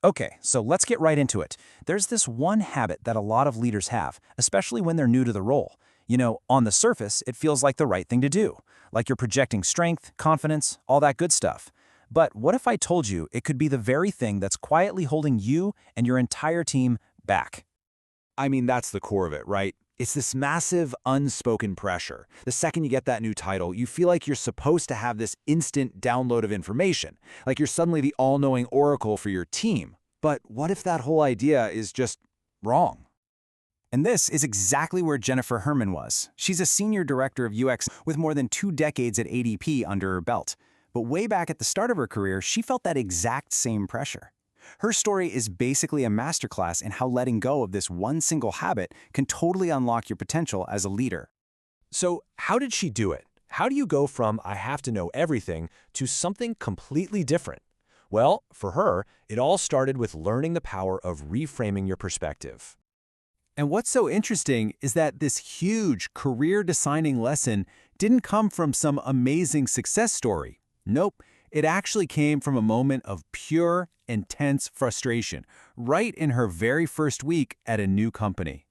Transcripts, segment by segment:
Okay, so let's get right into it. There's this one habit that a lot of leaders have, especially when they're new to the role. On the surface, it feels like the right thing to do, like you're projecting strength, confidence, all that good stuff. But what if I told you it could be the very thing that's quietly holding you and your entire team back? I mean, that's the core of it, right? It's this massive, unspoken pressure. The second you get that new title, you feel like you're supposed to have this instant download of information, like you're suddenly the all-knowing oracle for your team. But what if that whole idea is just wrong? And this is exactly where Jennifer Herman was. She's a senior director of UX with more than 2 decades at ADP under her belt. But way back at the start of her career, she felt that exact same pressure. Her story is basically a masterclass in how letting go of this one single habit can totally unlock your potential as a leader. So how did she do it? How do you go from "I have to know everything" to something completely different? Well, for her, it all started with learning the power of reframing your perspective. And what's so interesting is that this huge career-deciding lesson didn't come from some amazing success story. Nope, it actually came from a moment of pure, intense frustration, right in her very first week at a new company.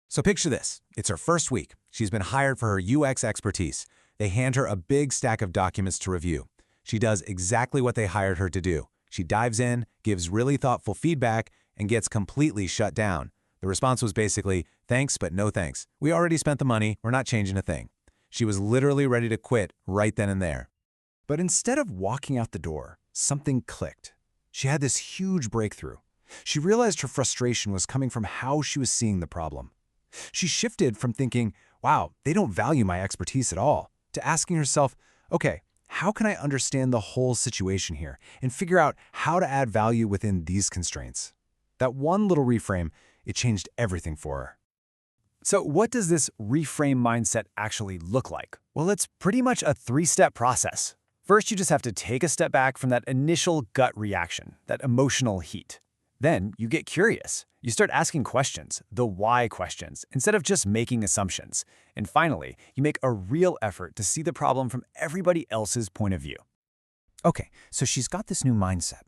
So picture this. It's her first week. She's been hired for her UX expertise. They hand her a big stack of documents to review. She does exactly what they hired her to do. She dives in, gives really thoughtful feedback, and gets completely shut down. The response was basically, "Thanks, but no thanks. We already spent the money. We're not changing a thing." She was literally ready to quit right then and there. But instead of walking out the door, something clicked. She had this huge breakthrough. She realized her frustration was coming from how she was seeing the problem. She shifted from thinking, "Wow, they don't value my expertise at all," to asking herself, "Okay, how can I understand the whole situation here and figure out how to add value within these constraints?" That one little reframe, it changed everything for her. So what does this reframe mindset actually look like? Well, it's pretty much a 3-step process. First, you just have to take a step back from that initial gut reaction, that emotional heat. Then you get curious. You start asking questions, the why questions, instead of just making assumptions. And finally, you make a real effort to see the problem from everybody else's point of view. Okay, so she's got this new mindset.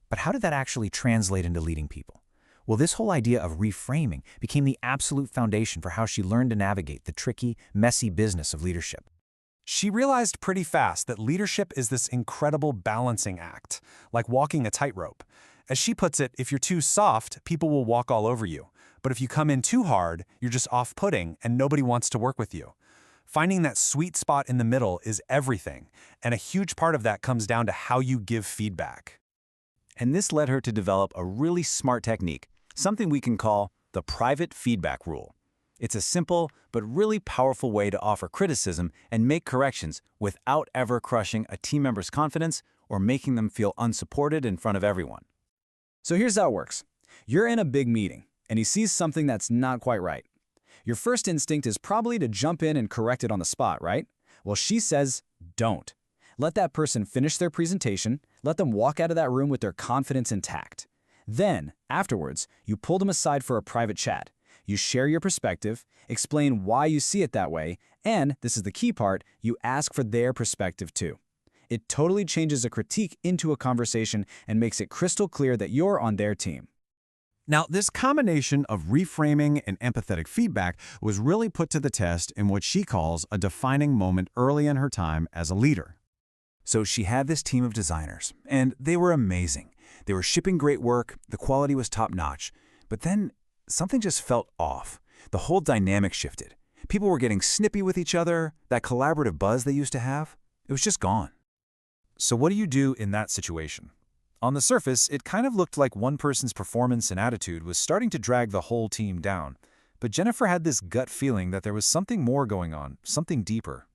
But how did that actually translate into leading people? Well, this whole idea of reframing became the absolute foundation for how she learned to navigate the tricky, messy business of leadership. She realized pretty fast that leadership is this incredible balancing act, like walking a tightrope. As she puts it, if you're too soft, people will walk all over you. But if you come in too hard, you're just off-putting and nobody wants to work with you. Finding that sweet spot in the middle is everything, and a huge part of that comes down to how you give feedback. And this led her to develop a really smart technique, something we can call the private feedback rule. It's a simple but really powerful way to offer criticism and make corrections without ever crushing a team member's confidence or making them feel unsupported in front of everyone. So here's how it works. You're in a big meeting, and you see something that's not quite right. Your first instinct is probably to jump in and correct it on the spot, right? Well, she says, don't. Let that person finish their presentation, let them walk out of that room with their confidence intact. Then, afterwards, you pull them aside for a private chat. You share your perspective, explain why you see it that way, and, this is the key part, you ask for their perspective too. It totally changes a critique into a conversation and makes it crystal clear that you're on their team. Now, this combination of reframing and empathetic feedback was really put to the test in what she calls a defining moment early in her time as a leader. So she had this team of designers, and they were amazing. They were shipping great work, the quality was top-notch, but then something just felt off. The whole dynamic shifted. People were getting snippy with each other, that collaborative buzz they used to have, it was just gone. So what do you do in that situation? On the surface, it kind of looked like one person's performance and attitude was starting to drag the whole team down. But Jennifer had this gut feeling that there was something more going on, something deeper.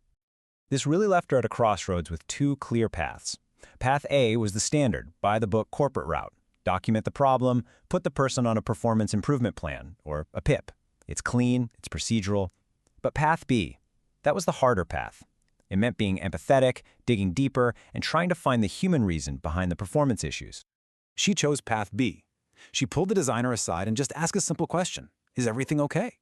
This really left her at a crossroads with 2 clear paths. Path A was the standard, by-the-book corporate route. Document the problem, put the person on a performance improvement plan, or a PIP. It's clean, it's procedural. But Path B, that was the harder path. It meant being empathetic, digging deeper, and trying to find the human reason behind the performance issues. She chose Path B. She pulled the designer aside and just asked a simple question: is everything okay?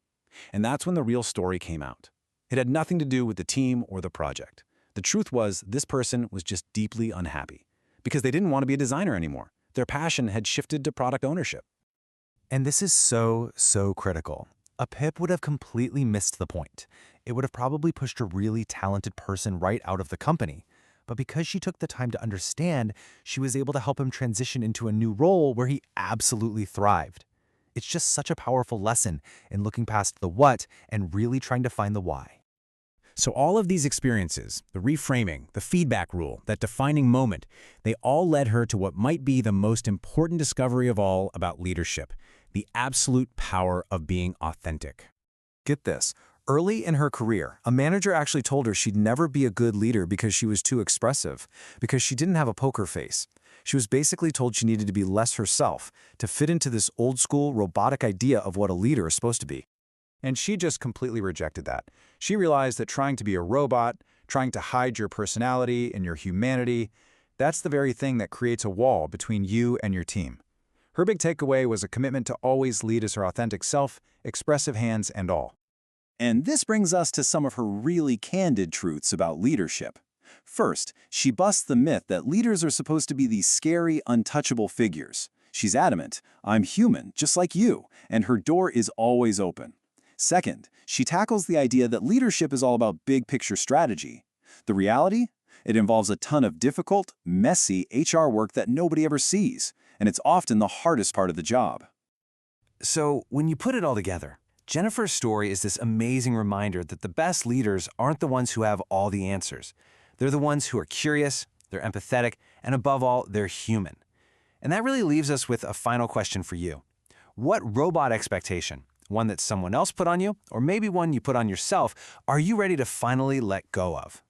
And that's when the real story came out. It had nothing to do with the team or the project. The truth was, this person was just deeply unhappy. Because they didn't want to be a designer anymore. Their passion had shifted to product ownership. And this is so critical. A pip would have completely missed the point. It would have probably pushed a really talented person right out of the company. But because she took the time to understand, she was able to help him transition into a new role where he absolutely thrived. It's just such a powerful lesson in looking past the what and really trying to find the why. So all of these experiences, the reframing, the feedback rule, that defining moment, they all led her to what might be the most important discovery of all about leadership, the absolute power of being authentic. Get this. Early in her career, a manager actually told her she'd never be a good leader because she was too expressive, because she didn't have a poker face. She was basically told she needed to be less herself to fit into this old-school, robotic idea of what a leader is supposed to be. And she just completely rejected that. She realized that trying to be a robot, trying to hide your personality and your humanity, that's the very thing that creates a wall between you and your team. Her big takeaway was a commitment to always lead as her authentic self, expressive hands and all. And this brings us to some of her really candid truths about leadership. First, she busts the myth that leaders are supposed to be these scary, untouchable figures. She's adamant, "I'm human, just like you," and her door is always open. Second, she tackles the idea that leadership is all about big-picture strategy. The reality? It involves a ton of difficult, messy HR work that nobody ever sees, and it's often the hardest part of the job. So when you put it all together, Jennifer's story is this amazing reminder that the best leaders aren't the ones who have all the answers. They're the ones who are curious, they're empathetic, and above all, they're human. And that really leaves us with a final question for you. What robot expectation, one that someone else put on you, or maybe one you put on yourself, are you ready to finally let go of?